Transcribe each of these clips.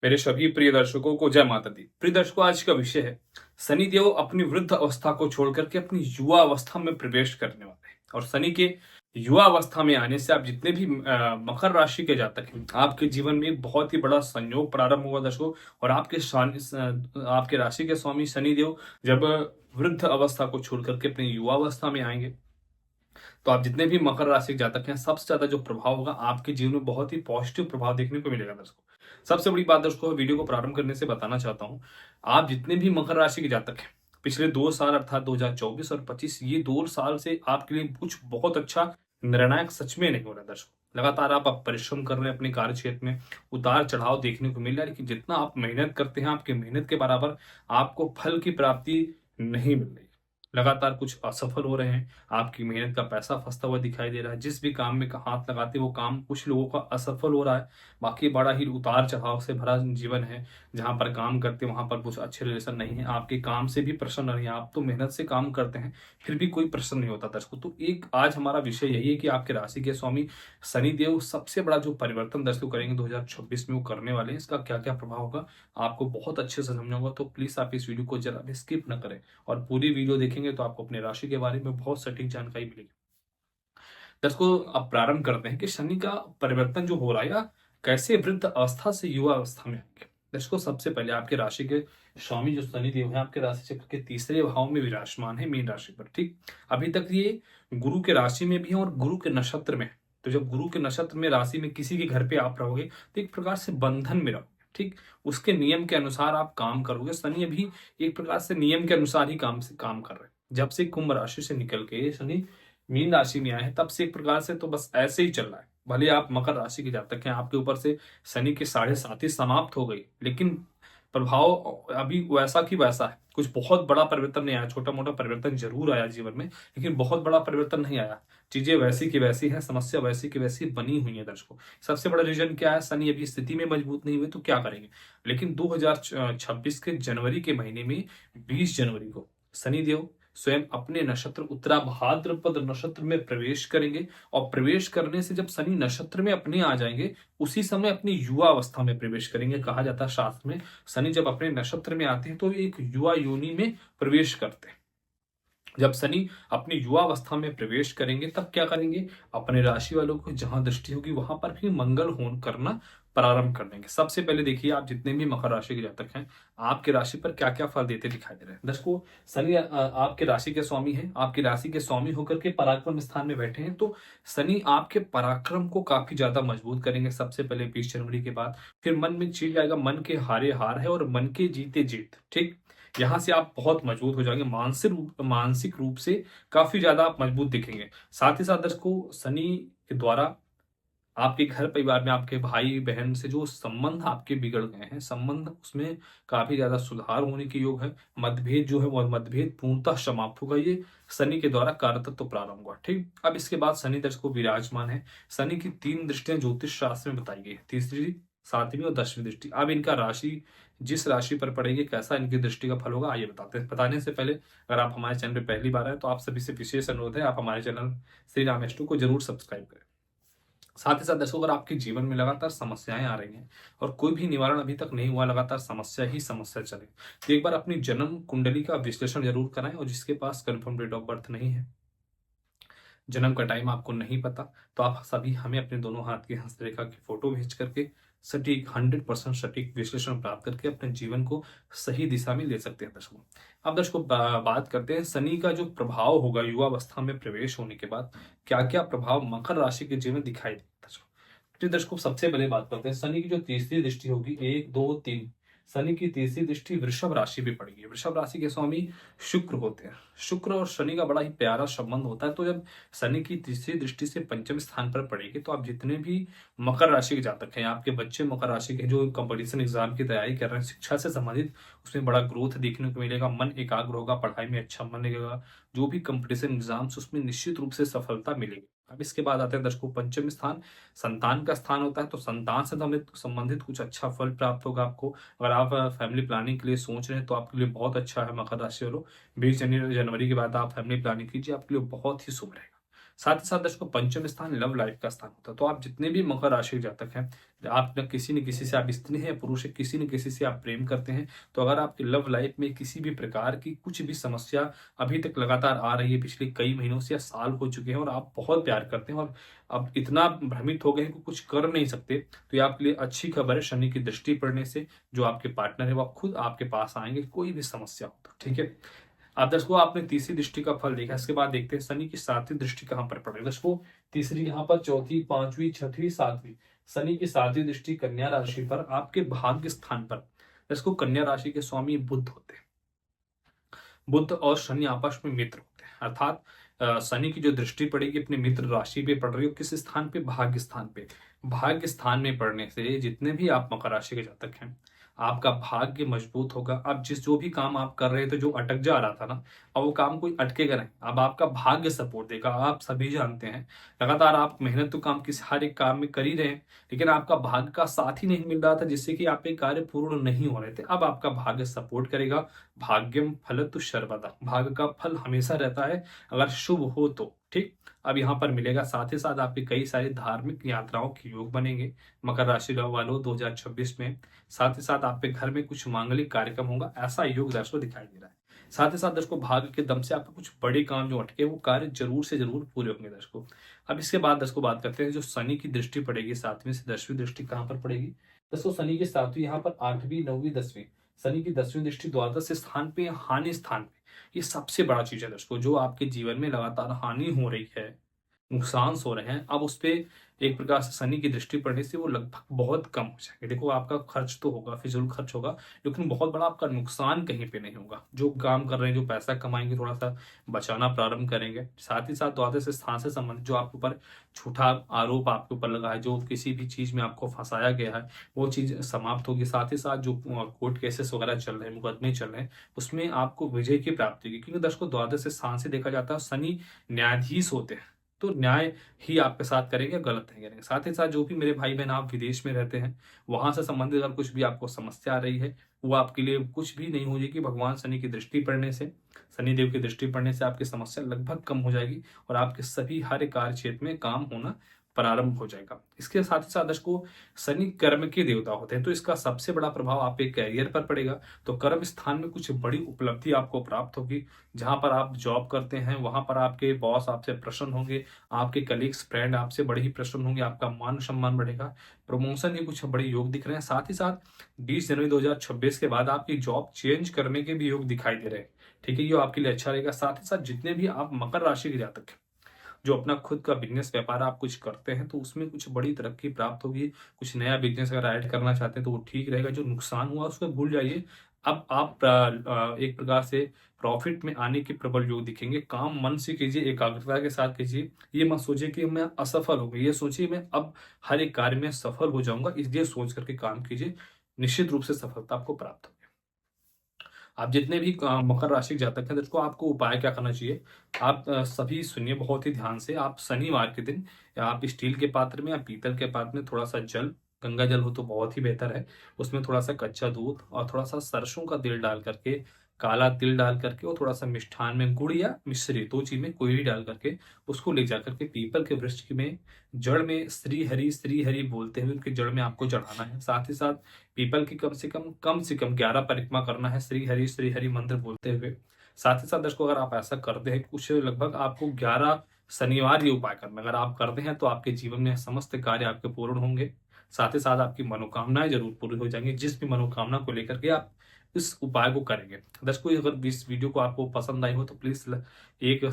मेरे सभी प्रिय दर्शकों को जय माता दी। प्रिय दर्शकों, आज का विषय है शनिदेव अपनी वृद्ध अवस्था को छोड़ करके अपनी युवा अवस्था में प्रवेश करने वाले हैं। और शनि के युवा अवस्था में आने से आप जितने भी मकर राशि के जातक हैं, आपके जीवन में एक बहुत ही बड़ा संयोग प्रारंभ हुआ दर्शकों। और आपके राशि के स्वामी शनिदेव जब वृद्ध अवस्था को छोड़ करके अपनी युवा अवस्था में आएंगे, तो आप जितने भी मकर राशि के जातक हैं, सबसे ज्यादा जो प्रभाव होगा आपके जीवन में बहुत ही पॉजिटिव प्रभाव देखने को मिलेगा दर्शकों। सबसे बड़ी बात दोस्तों, वीडियो को प्रारंभ करने से बताना चाहता हूं, आप जितने भी मकर राशि के जातक हैं, पिछले 2 साल अर्थात 2024 और 25, ये 2 साल से आपके लिए कुछ बहुत अच्छा निर्णायक सच में नहीं हो रहा है दर्शकों। लगातार आप परिश्रम कर रहे हैं अपने कार्य क्षेत्र में, उतार चढ़ाव देखने को मिल रहा है, लेकिन जितना आप मेहनत करते हैं, आपकी मेहनत के बराबर आपको फल की प्राप्ति नहीं मिल रही। लगातार कुछ असफल हो रहे हैं, आपकी मेहनत का पैसा फंसता हुआ दिखाई दे रहा है, जिस भी काम में हाथ लगाते वो काम कुछ लोगों का असफल हो रहा है। बाकी बड़ा ही उतार चढ़ाव से भरा जीवन है। जहां पर काम करते वहां पर कुछ अच्छे रिलेशन नहीं है, आपके काम से भी प्रसन्न नहीं है, आप तो मेहनत से काम करते हैं फिर भी कोई प्रश्न नहीं होता दर्शकों। तो एक आज हमारा विषय यही है कि आपके राशि के स्वामी शनिदेव सबसे बड़ा जो परिवर्तन दर्शकों करेंगे 2026 में, वो करने वाले हैं। इसका क्या क्या प्रभाव होगा आपको बहुत अच्छे से समझना होगा। तो प्लीज आप इस वीडियो को जरा भी स्किप न करें और पूरी वीडियो देखेंगे तो आपको अपने राशि के बारे में बहुत सटीक जानकारी मिलेगी। दर्शकों, अब प्रारंभ करते हैं कि शनि का परिवर्तन जो हो रहा है या कैसे वृद्ध अवस्था से युवा अवस्था में आएंगे। दर्शकों, सबसे पहले आपके राशि के स्वामी जो शनि देव है, आपके राशि चक्र के तीसरे भाव में विराजमान है, मीन राशि पर। ठीक, अभी तक ये गुरु के राशि में भी है और गुरु के नक्षत्र में है। तो जब गुरु के नक्षत्र में राशि में किसी के घर पे आप रहोगे तो एक प्रकार से बंधन में रहोगे। ठीक, उसके नियम के अनुसार आप काम करोगे। शनि अभी एक प्रकार से नियम के अनुसार ही काम कर रहे हैं। जब से कुंभ राशि से निकल के शनि मीन राशि में आए हैं, तब से एक प्रकार से तो बस ऐसे ही चल रहा है। भले आप मकर राशि के जातक हैं, आपके ऊपर से शनि की 7.5 समाप्त हो गई, लेकिन प्रभाव अभी वैसा की वैसा है। कुछ बहुत बड़ा परिवर्तन नहीं आया, छोटा मोटा परिवर्तन जरूर आया जीवन में, लेकिन बहुत बड़ा परिवर्तन नहीं आया। चीजें वैसी की वैसी है, समस्या वैसी की वैसी बनी हुई है दर्शकों। सबसे बड़ा रीजन क्या है, शनि अभी स्थिति में मजबूत नहीं हुए तो क्या करेंगे। लेकिन 2026 के जनवरी के महीने में 20 जनवरी को शनिदेव स्वयं अपने नक्षत्र उत्तरा भाद्रपद नक्षत्र में प्रवेश करेंगे। और प्रवेश करने से जब शनि नक्षत्र में अपने आ जाएंगे, उसी समय अपनी युवा अवस्था में प्रवेश करेंगे। कहा जाता है शास्त्र में, शनि जब अपने नक्षत्र में आते हैं तो एक युवा योनि में प्रवेश करते हैं। जब शनि अपनी युवा अवस्था में प्रवेश करेंगे तब क्या करेंगे, अपने राशि वालों को जहां दृष्टि होगी वहां पर भी मंगल होन करना प्रारंभ कर देंगे। सबसे पहले देखिए, आप जितने भी मकर राशि के जातक हैं, आपके राशि पर क्या क्या फल देते दिखाई दे रहे हैं। दर्शकों, शनि आपके राशि के स्वामी हैं, आपकी राशि के स्वामी होकर के पराक्रम स्थान में बैठे हैं, तो शनि आपके पराक्रम को काफी ज्यादा मजबूत करेंगे। सबसे पहले 20 जनवरी के बाद फिर मन में चीज आएगा, मन के हारे हार है और मन के जीते जीत। ठीक, यहाँ से आप बहुत मजबूत हो जाएंगे, मानसिक रूप से काफी ज्यादा आप मजबूत दिखेंगे। साथ ही साथ दर्शकों, शनि के द्वारा आपके घर परिवार में आपके भाई बहन से जो संबंध आपके बिगड़ गए हैं, संबंध उसमें काफी ज्यादा सुधार होने के योग है। मतभेद जो है वो मतभेद पूर्णतः समाप्त होगा। ये शनि के द्वारा कारतत्व तो प्रारंभ हुआ। ठीक, अब इसके बाद शनि दर्शकों विराजमान है। शनि की 3 दृष्टियां ज्योतिष शास्त्र में बताई गई है, तीसरी, 7वीं और 10वीं दृष्टि। अब इनका राशि जिस राशि पर पड़ेगी, कैसा इनकी दृष्टि का फल होगा, आइए बताते हैं। बताने से पहले अगर आप हमारे चैनल पर पहली बार आए तो आप सभी से विशेष अनुरोध है, आप हमारे चैनल श्री राम एस्ट्रो को जरूर सब्सक्राइब करें। साथ ही साथ दर्शकों, अगर आपके जीवन में लगातार समस्याएं आ रही हैं और कोई भी निवारण अभी तक नहीं हुआ, लगातार समस्या ही समस्या चले, तो एक बार अपनी जन्म कुंडली का विश्लेषण जरूर कराएं। और जिसके पास कंफर्म डेट ऑफ बर्थ नहीं है, जन्म का टाइम आपको नहीं पता, तो आप सभी हमें अपने दोनों हाथ की हस्तरेखा की फोटो भेज करके सटीक 100% सटीक विश्लेषण प्राप्त करके अपने जीवन को सही दिशा में ले सकते हैं दर्शकों। अब दर्शकों, बात करते हैं शनि का जो प्रभाव होगा युवा अवस्था में प्रवेश होने के बाद, क्या क्या प्रभाव मकर राशि के जीवन में दिखाई देता है। तो दर्शकों, सबसे पहले बात करते हैं शनि की जो तीसरी दृष्टि होगी, 1 2 3, शनि की तीसरी दृष्टि वृषभ राशि पे पड़ेगी। वृषभ राशि के स्वामी शुक्र होते हैं। शुक्र और शनि का बड़ा ही प्यारा संबंध होता है। तो जब शनि की तीसरी दृष्टि से पंचम स्थान पर पड़ेगी, तो आप जितने भी मकर राशि के जातक हैं, आपके बच्चे मकर राशि के जो कंपटीशन एग्जाम की तैयारी कर रहे हैं, शिक्षा से संबंधित, उसमें बड़ा ग्रोथ देखने को मिलेगा। मन एकाग्र होगा, पढ़ाई में अच्छा मन लगेगा। जो भी कंपटीशन एग्जाम्स, उसमें निश्चित रूप से सफलता मिलेगी। अब इसके बाद आते हैं दर्शकों पंचम स्थान, संतान का स्थान होता है। तो संतान से संबंधित कुछ अच्छा फल प्राप्त होगा आपको। अगर आप फैमिली प्लानिंग के लिए सोच रहे हैं तो आपके लिए बहुत अच्छा है मकर राशि वालों। 20 जनवरी के बाद आप फैमिली प्लानिंग कीजिए, आपके लिए बहुत ही शुभ रहेगा। साथ ही साथ दर्शकों पंचम स्थान लव लाइफ का स्थान होता है। तो आप जितने भी मकर राशि के जातक हैं, आप न किसी से आप स्त्री हैं पुरुष है, किसी न किसी से आप प्रेम करते हैं, तो अगर आपकी लव लाइफ में किसी भी प्रकार की कुछ भी समस्या अभी तक लगातार आ रही है, पिछले कई महीनों से या साल हो चुके हैं और आप बहुत प्यार करते हैं और अब इतना भ्रमित हो गए हैं कि कुछ कर नहीं सकते, तो ये आपके लिए अच्छी खबर है। शनि की दृष्टि पड़ने से जो आपके पार्टनर है वो खुद आपके पास आएंगे, कोई भी समस्या हो तो। ठीक है, अब दर्शकों आपने तीसरी दृष्टि का फल देखा, इसके बाद देखते हैं शनि की सातवीं दृष्टि कहां पर पड़ रही है। दर्शकों तीसरी, यहाँ पर चौथी, पांचवी, छठवीं, सातवीं, शनि की सातवीं दृष्टि कन्या राशि पर, आपके भाग्य स्थान पर। दर्शकों कन्या राशि के स्वामी बुध होते हैं। बुध और शनि आपस में मित्र होते हैं, अर्थात शनि की जो दृष्टि पड़ेगी अपने मित्र राशि पे पड़ रही हो, किस स्थान पे, भाग्य स्थान पे। भाग्य स्थान में पड़ने से जितने भी आप मकर राशि के जातक हैं, आपका भाग्य मजबूत होगा। अब जो भी काम आप कर रहे थे जो अटक जा रहा था ना, अब वो काम कोई अटकेगा नहीं, अब आपका भाग्य सपोर्ट देगा। आप सभी जानते हैं लगातार आप मेहनत तो काम किस हर एक काम में कर ही रहे हैं, लेकिन आपका भाग्य का साथ ही नहीं मिल रहा था, जिससे कि आपके कार्य पूर्ण नहीं हो रहे थे। अब आपका भाग्य सपोर्ट करेगा। भाग्यम फलतु सर्वदा, भाग्य का फल हमेशा रहता है अगर शुभ हो तो। ठीक, अब यहाँ पर मिलेगा। साथ ही साथ आपके कई सारी धार्मिक यात्राओं के योग बनेंगे मकर राशि वालों 2026 में। साथ ही साथ आपके घर में कुछ मांगलिक कार्यक्रम होगा, ऐसा योग दर्शकों दिखाई दे रहा है। साथ ही साथ दर्शकों भाग्य के दम से आपके कुछ बड़े काम जो अटके वो कार्य जरूर से जरूर पूरे होंगे दर्शकों। अब इसके बाद दर्शकों बात करते हैं जो शनि की दृष्टि पड़ेगी, सातवीं से 10वीं दृष्टि कहां पर पड़ेगी। दोस्तों शनि की सातवीं, यहाँ पर 8वीं, 9वीं, 10वीं, शनि की 10वीं दृष्टि द्वादश स्थान पे, हानि स्थान पे। ये सबसे बड़ा चीज है दोस्तों, जो आपके जीवन में लगातार हानि हो रही है, नुकसान हो रहे हैं, अब उस पे एक प्रकार से शनि की दृष्टि पड़ने से वो लगभग बहुत कम हो जाएंगे। देखो आपका खर्च तो होगा, फिजूल खर्च होगा, लेकिन बहुत बड़ा आपका नुकसान कहीं पे नहीं होगा। जो काम कर रहे हैं, जो पैसा कमाएंगे, थोड़ा सा बचाना प्रारंभ करेंगे। साथ ही साथ द्वादश स्थान से संबंधित जो आपके ऊपर झूठा आरोप आपके ऊपर लगा है, जो किसी भी चीज में आपको फंसाया गया है, वो चीज समाप्त होगी। साथ ही साथ जो कोर्ट केसेस वगैरह चल रहे हैं, मुकदमे चल रहे हैं, उसमें आपको विजय की प्राप्ति होगी। क्योंकि दर्शकों द्वादश स्थान से देखा जाता है शनि न्यायाधीश होते हैं, तो न्याय ही आपके साथ करेंगे, गलत नहीं करेंगे। साथ ही साथ जो भी मेरे भाई बहन आप विदेश में रहते हैं, वहां से संबंधित अगर कुछ भी आपको समस्या आ रही है, वो आपके लिए कुछ भी नहीं हो जाएगी। भगवान शनि की दृष्टि पड़ने से, शनि देव की दृष्टि पड़ने से आपकी समस्या लगभग कम हो जाएगी और आपके सभी हर कार्य क्षेत्र में काम होना प्रारंभ हो जाएगा। इसके साथ ही साथ दर्शकों शनि कर्म के देवता होते हैं, तो इसका सबसे बड़ा प्रभाव आपके कैरियर पर पड़ेगा। तो कर्म स्थान में कुछ बड़ी उपलब्धि आपको प्राप्त होगी। जहां पर आप जॉब करते हैं वहां पर आपके बॉस आपसे प्रसन्न होंगे, आपके कलीग्स फ्रेंड आपसे बड़े ही प्रसन्न होंगे, आपका मान सम्मान बढ़ेगा, प्रमोशन के कुछ बड़े योग दिख रहे हैं। साथ ही साथ 20 जनवरी 2026 के बाद आपकी जॉब चेंज करने के भी योग दिखाई दे रहे हैं। ठीक है, ये आपके लिए अच्छा रहेगा। साथ ही साथ जितने भी आप मकर राशि के जातक हैं, जो अपना खुद का बिजनेस व्यापार आप कुछ करते हैं, तो उसमें कुछ बड़ी तरक्की प्राप्त होगी। कुछ नया बिजनेस अगर ऐड करना चाहते हैं तो वो ठीक रहेगा। जो नुकसान हुआ उसको भूल जाइए। अब आप एक प्रकार से प्रॉफिट में आने के प्रबल योग दिखेंगे। काम मन से कीजिए, एकाग्रता के साथ कीजिए। ये मत सोचिए कि मैं असफल हो गई, ये सोचिए मैं अब हर एक कार्य में सफल हो जाऊंगा। इसलिए सोच करके काम कीजिए, निश्चित रूप से सफलता आपको प्राप्त होगी। आप जितने भी मकर राशि के जातक हैं, देखो आपको उपाय क्या करना चाहिए। आप सभी सुनिए बहुत ही ध्यान से। आप शनिवार के दिन आप स्टील के पात्र में या पीतल के पात्र में थोड़ा सा जल, गंगा जल हो तो बहुत ही बेहतर है, उसमें थोड़ा सा कच्चा दूध और थोड़ा सा सरसों का तेल डाल करके, काला तिल डाल करके और थोड़ा सा मिष्ठान में गुड़ या मिश्री, दो चीज में कोई भी डाल करके उसको ले जा करके पीपल के वृक्ष में जड़ में श्री हरि बोलते हुए उनके जड़ में आपको चढ़ाना है। साथ ही साथ पीपल की कम से कम 11 परिक्रमा करना है श्री हरि मंत्र बोलते हुए। साथ ही साथ दर्शकों अगर आप ऐसा करते हैं, कुछ लगभग आपको 11 शनिवार ये उपाय करना, अगर आप करते हैं तो आपके जीवन में समस्त कार्य आपके पूर्ण होंगे। साथ ही साथ आपकी मनोकामनाएं जरूर पूरी हो जाएंगी, जिस भी मनोकामना को लेकर के आप इस उपाय को करेंगे। दर्शकों अगर इस वीडियो को आपको पसंद आई हो तो प्लीज एक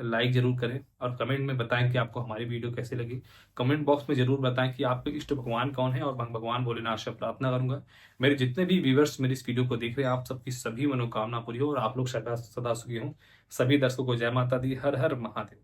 लाइक जरूर करें और कमेंट में बताएं कि आपको हमारी वीडियो कैसी लगी। कमेंट बॉक्स में जरूर बताएं कि आपके इष्ट भगवान कौन है, और भगवान भोलेनाथ से प्रार्थना करूंगा मेरे जितने भी व्यूवर्स मेरी इस वीडियो को देख रहे हैं, आप सबकी सभी मनोकामना पूरी हो और आप लोग सदा सदा सुखी हों। सभी दर्शकों को जय माता दी, हर हर महादेव।